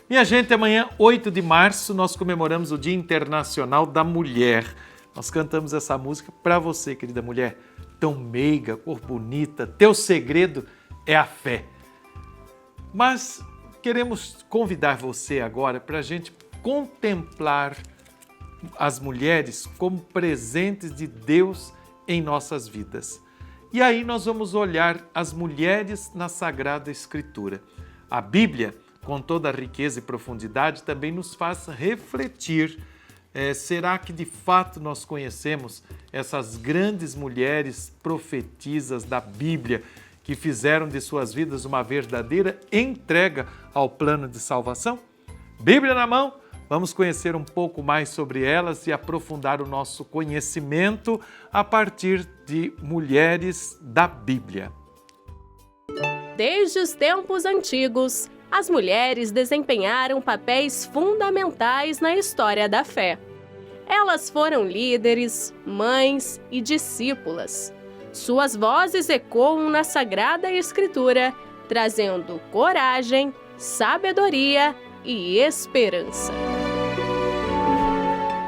Minha gente, amanhã, 8 de março, nós comemoramos o Dia Internacional da Mulher. Nós cantamos essa música para você, querida mulher, tão meiga, cor bonita, teu segredo é a fé. Mas queremos convidar você agora para a gente contemplar as mulheres como presentes de Deus em nossas vidas. E aí nós vamos olhar as mulheres na Sagrada Escritura. A Bíblia, com toda a riqueza e profundidade, também nos faz refletir. Será que de fato nós conhecemos essas grandes mulheres profetisas da Bíblia que fizeram de suas vidas uma verdadeira entrega ao plano de salvação? Bíblia na mão, vamos conhecer um pouco mais sobre elas e aprofundar o nosso conhecimento a partir de mulheres da Bíblia. Desde os tempos antigos, as mulheres desempenharam papéis fundamentais na história da fé. Elas foram líderes, mães e discípulas. Suas vozes ecoam na Sagrada Escritura, trazendo coragem, sabedoria e esperança.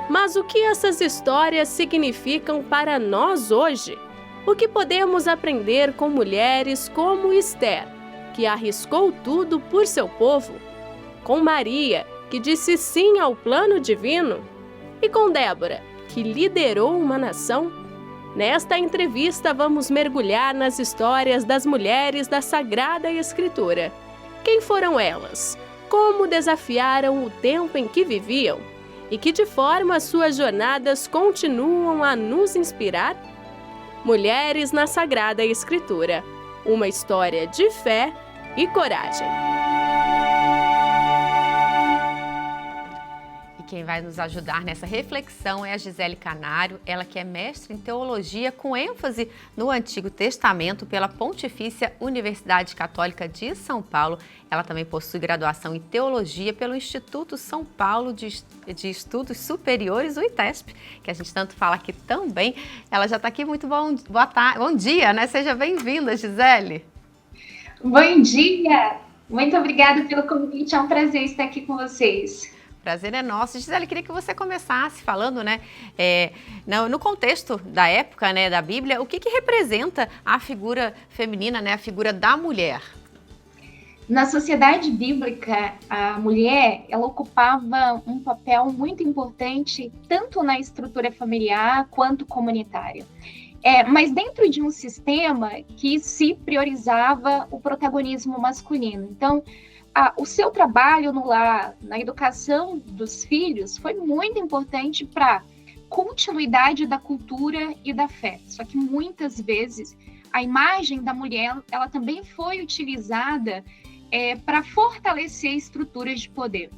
Mas o que essas histórias significam para nós hoje? O que podemos aprender com mulheres como Esther, que arriscou tudo por seu povo? Com Maria, que disse sim ao plano divino? E com Débora, que liderou uma nação? Nesta entrevista, vamos mergulhar nas histórias das mulheres da Sagrada Escritura. Quem foram elas? Como desafiaram o tempo em que viviam? E que de forma suas jornadas continuam a nos inspirar? Mulheres na Sagrada Escritura. Uma história de fé e coragem. E quem vai nos ajudar nessa reflexão é a Gisele Canário, ela que é mestre em teologia com ênfase no Antigo Testamento pela Pontifícia Universidade Católica de São Paulo. Ela também possui graduação em teologia pelo Instituto São Paulo de Estudos Superiores, o ITESP, que a gente tanto fala aqui também. Ela já está aqui, muito bom dia, né? Seja bem-vinda, Gisele. Bom dia! Muito obrigada pelo convite, é um prazer estar aqui com vocês. Prazer é nosso. Gisele, queria que você começasse falando, né, no contexto da época, né, da Bíblia, o que representa a figura feminina, né, a figura da mulher? Na sociedade bíblica, a mulher, ela ocupava um papel muito importante, tanto na estrutura familiar quanto comunitária. Mas dentro de um sistema que se priorizava o protagonismo masculino. Então, o seu trabalho no lar, na educação dos filhos, foi muito importante para a continuidade da cultura e da fé. Só que muitas vezes a imagem da mulher, ela também foi utilizada para fortalecer estruturas de poder.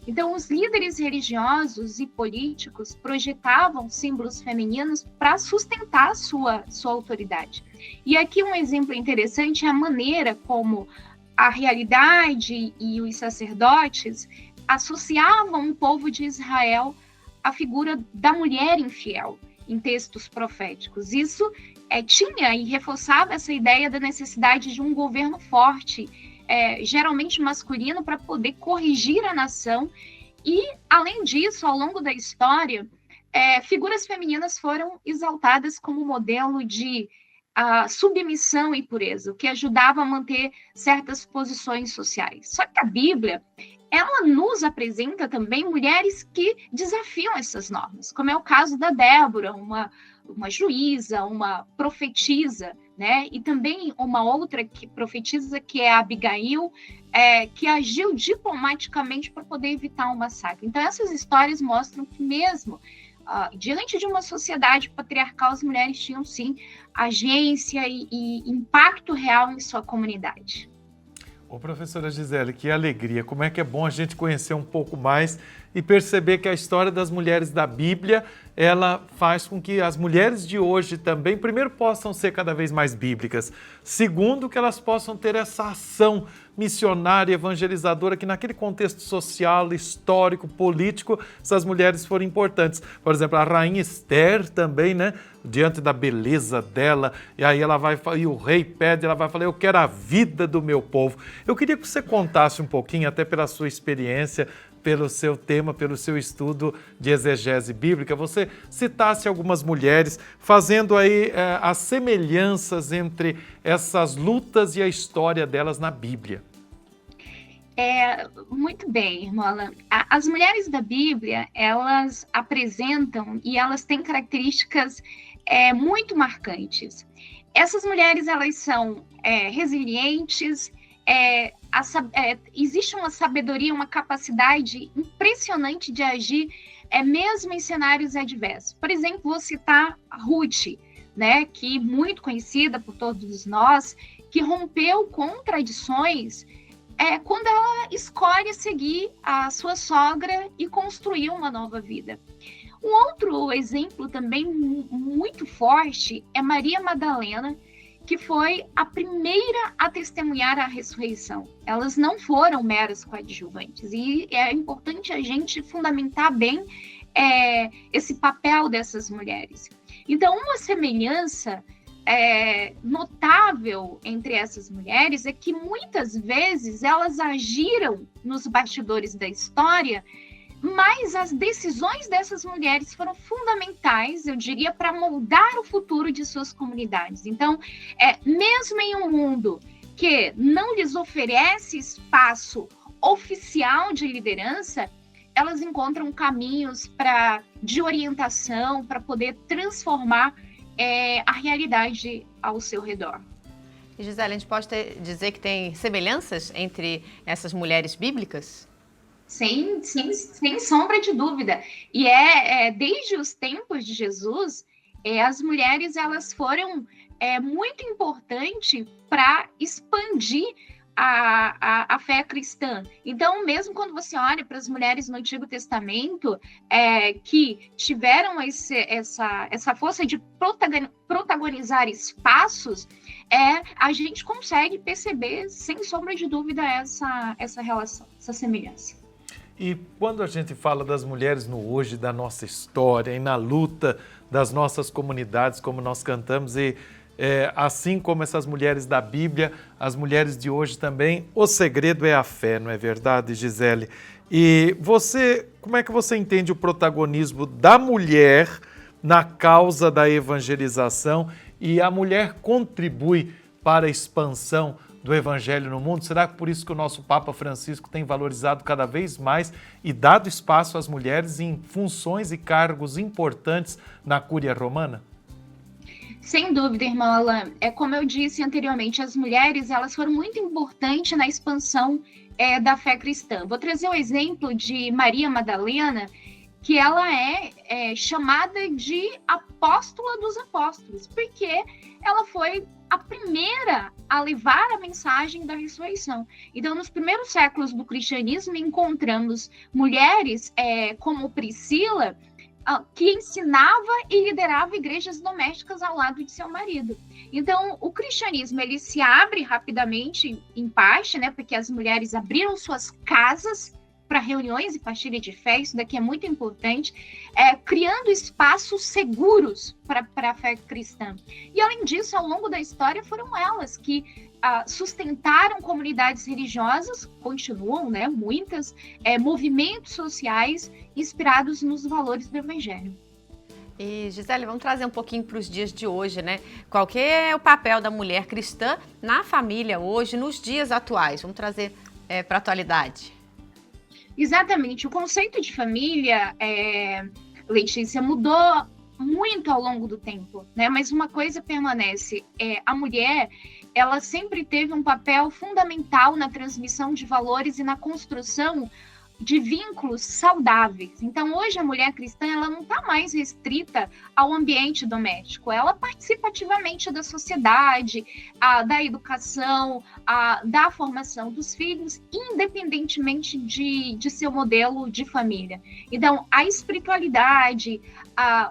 Então, os líderes religiosos e políticos projetavam símbolos femininos para sustentar sua autoridade. E aqui um exemplo interessante é a maneira como a realidade e os sacerdotes associavam o povo de Israel à figura da mulher infiel em textos proféticos. Isso tinha e reforçava essa ideia da necessidade de um governo forte, geralmente masculino, para poder corrigir a nação. E, além disso, ao longo da história, figuras femininas foram exaltadas como modelo de submissão e pureza, o que ajudava a manter certas posições sociais. Só que a Bíblia, ela nos apresenta também mulheres que desafiam essas normas, como é o caso da Débora, uma juíza, uma profetisa, né? E também uma outra profetisa, que é a Abigail, que agiu diplomaticamente para poder evitar um massacre. Então, essas histórias mostram que mesmo diante de uma sociedade patriarcal, as mulheres tinham, sim, agência e impacto real em sua comunidade. Ô, professora Gisele, que alegria! Como é que é bom a gente conhecer um pouco mais e perceber que a história das mulheres da Bíblia, ela faz com que as mulheres de hoje também, primeiro, possam ser cada vez mais bíblicas, segundo, que elas possam ter essa ação missionária, evangelizadora, que naquele contexto social, histórico, político, essas mulheres foram importantes. Por exemplo, a rainha Esther também, né? Diante da beleza dela, e aí ela vai, e o rei pede, ela vai falar, eu quero a vida do meu povo. Eu queria que você contasse um pouquinho, até pela sua experiência, pelo seu tema, pelo seu estudo de exegese bíblica, você citasse algumas mulheres, fazendo aí as semelhanças entre essas lutas e a história delas na Bíblia. Muito bem, irmã. As mulheres da Bíblia, elas apresentam e elas têm características muito marcantes. Essas mulheres, elas são resilientes, existe uma sabedoria, uma capacidade impressionante de agir, mesmo em cenários adversos. Por exemplo, vou citar a Ruth, né, que muito conhecida por todos nós, que rompeu com tradições quando ela escolhe seguir a sua sogra e construir uma nova vida. Um outro exemplo também muito forte é Maria Madalena, que foi a primeira a testemunhar a ressurreição. Elas não foram meras coadjuvantes, e é importante a gente fundamentar bem esse papel dessas mulheres. Então, uma semelhança notável entre essas mulheres é que muitas vezes elas agiram nos bastidores da história, mas as decisões dessas mulheres foram fundamentais, eu diria, para moldar o futuro de suas comunidades. Então, mesmo em um mundo que não lhes oferece espaço oficial de liderança, elas encontram caminhos de orientação para poder transformar a realidade ao seu redor. E Gisele, a gente pode dizer que tem semelhanças entre essas mulheres bíblicas? Sem sombra de dúvida. E desde os tempos de Jesus, as mulheres elas foram muito importantes para expandir a fé cristã. Então, mesmo quando você olha para as mulheres no Antigo Testamento, que tiveram essa força de protagonizar espaços, a gente consegue perceber, sem sombra de dúvida, essa relação, essa semelhança. E quando a gente fala das mulheres no hoje, da nossa história e na luta das nossas comunidades, como nós cantamos, e assim como essas mulheres da Bíblia, as mulheres de hoje também, o segredo é a fé, não é verdade, Gisele? E como é que você entende o protagonismo da mulher na causa da evangelização, e a mulher contribui para a expansão do Evangelho no mundo? Será que por isso que o nosso Papa Francisco tem valorizado cada vez mais e dado espaço às mulheres em funções e cargos importantes na Cúria Romana? Sem dúvida, irmã Alain. Como eu disse anteriormente, as mulheres elas foram muito importantes na expansão da fé cristã. Vou trazer o exemplo de Maria Madalena, que ela é chamada de apóstola dos apóstolos, porque ela foi a primeira a levar a mensagem da ressurreição. Então, nos primeiros séculos do cristianismo, encontramos mulheres como Priscila, que ensinava e liderava igrejas domésticas ao lado de seu marido. Então, o cristianismo ele se abre rapidamente, em parte, né, porque as mulheres abriram suas casas para reuniões e partilha de fé, isso daqui é muito importante, criando espaços seguros para a fé cristã. E, além disso, ao longo da história, foram elas que sustentaram comunidades religiosas, continuam, né, muitas, movimentos sociais inspirados nos valores do Evangelho. E, Gisele, vamos trazer um pouquinho para os dias de hoje, né? Qual que é o papel da mulher cristã na família hoje, nos dias atuais? Vamos trazer para a atualidade. Exatamente. O conceito de família, Letícia, mudou muito ao longo do tempo, né? Mas uma coisa permanece, a mulher, ela sempre teve um papel fundamental na transmissão de valores e na construção de vínculos saudáveis. Então, hoje a mulher cristã ela não está mais restrita ao ambiente doméstico, ela participa ativamente da sociedade, da educação, da formação dos filhos, independentemente de seu modelo de família. Então, a espiritualidade,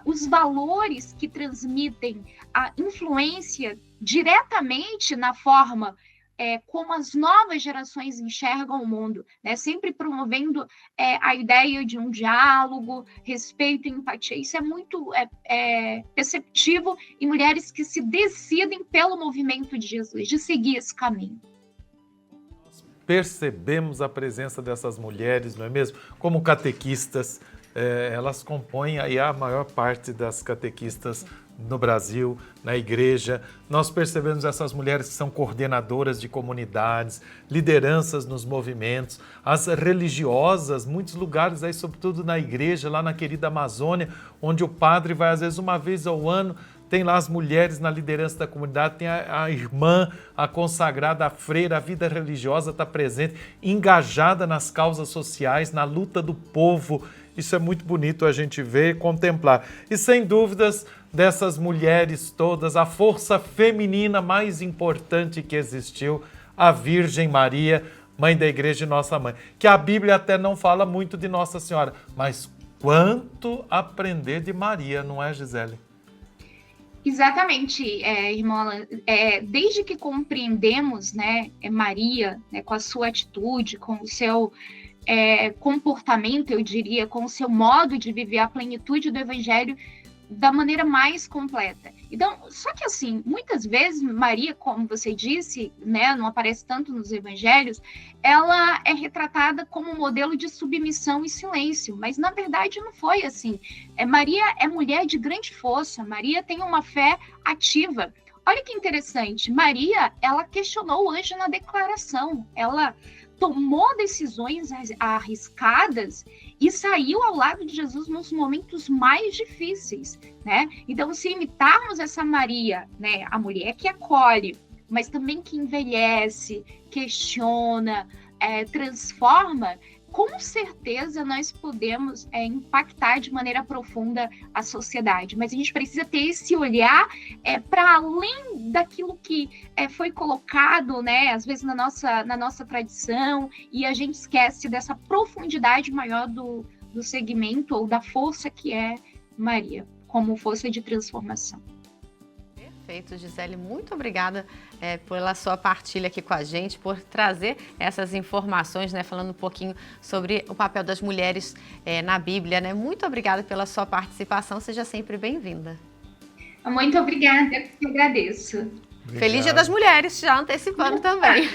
os valores que transmitem a influência diretamente na forma como as novas gerações enxergam o mundo, né? Sempre promovendo a ideia de um diálogo, respeito e empatia. Isso é muito perceptível em mulheres que se decidem pelo movimento de Jesus, de seguir esse caminho. Percebemos a presença dessas mulheres, não é mesmo? Como catequistas, elas compõem aí a maior parte das catequistas no Brasil, na igreja. Nós percebemos essas mulheres que são coordenadoras de comunidades, lideranças nos movimentos, as religiosas, muitos lugares aí, sobretudo na igreja, lá na querida Amazônia, onde o padre vai às vezes uma vez ao ano, tem lá as mulheres na liderança da comunidade, tem a irmã, a consagrada, a freira, a vida religiosa está presente, engajada nas causas sociais, na luta do povo. Isso é muito bonito a gente ver e contemplar. E sem dúvidas, dessas mulheres todas, a força feminina mais importante que existiu, a Virgem Maria, mãe da igreja e nossa mãe. Que a Bíblia até não fala muito de Nossa Senhora, mas quanto aprender de Maria, não é, Gisele? Exatamente, irmã Alan. Desde que compreendemos, né, Maria, né, com a sua atitude, com o seu comportamento, eu diria, com o seu modo de viver a plenitude do Evangelho da maneira mais completa. Então, só que assim, muitas vezes Maria, como você disse, né, não aparece tanto nos evangelhos, ela é retratada como um modelo de submissão e silêncio, mas na verdade não foi assim. Maria é mulher de grande força, Maria tem uma fé ativa. Olha que interessante, Maria, ela questionou o anjo na declaração, ela tomou decisões arriscadas e saiu ao lado de Jesus nos momentos mais difíceis, né? Então, se imitarmos essa Maria, né, a mulher que acolhe, mas também que envelhece, questiona, transforma, com certeza nós podemos impactar de maneira profunda a sociedade, mas a gente precisa ter esse olhar para além daquilo que foi colocado, né, às vezes na nossa tradição, e a gente esquece dessa profundidade maior do segmento ou da força que é Maria, como força de transformação. Perfeito, Gisele. Muito obrigada pela sua partilha aqui com a gente, por trazer essas informações, né, falando um pouquinho sobre o papel das mulheres na Bíblia, né? Muito obrigada pela sua participação. Seja sempre bem-vinda. Muito obrigada, eu que agradeço. Obrigado. Feliz Dia das Mulheres, já antecipando também.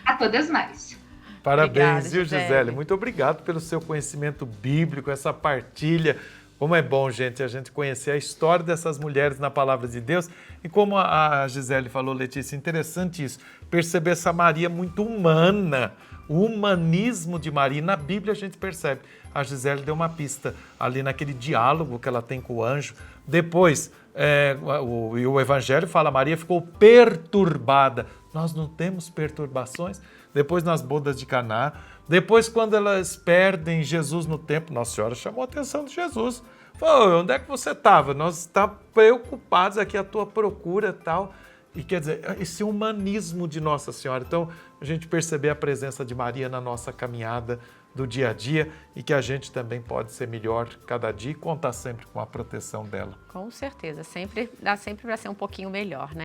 A todas nós. Parabéns, Obrigada, viu, Gisele? Muito obrigado pelo seu conhecimento bíblico, essa partilha. Como é bom, gente, a gente conhecer a história dessas mulheres na Palavra de Deus. E como a Gisele falou, Letícia, interessante isso, perceber essa Maria muito humana, o humanismo de Maria. Na Bíblia a gente percebe, a Gisele deu uma pista ali naquele diálogo que ela tem com o anjo. Depois, o Evangelho fala, Maria ficou perturbada. Nós não temos perturbações. Depois nas bodas de Caná. Depois, quando elas perdem Jesus no templo, Nossa Senhora chamou a atenção de Jesus. Falou, onde é que você estava? Nós estamos preocupados aqui à tua procura e tal. E quer dizer, esse humanismo de Nossa Senhora. Então, a gente perceber a presença de Maria na nossa caminhada do dia a dia e que a gente também pode ser melhor cada dia e contar sempre com a proteção dela. Com certeza, dá sempre para ser um pouquinho melhor, né?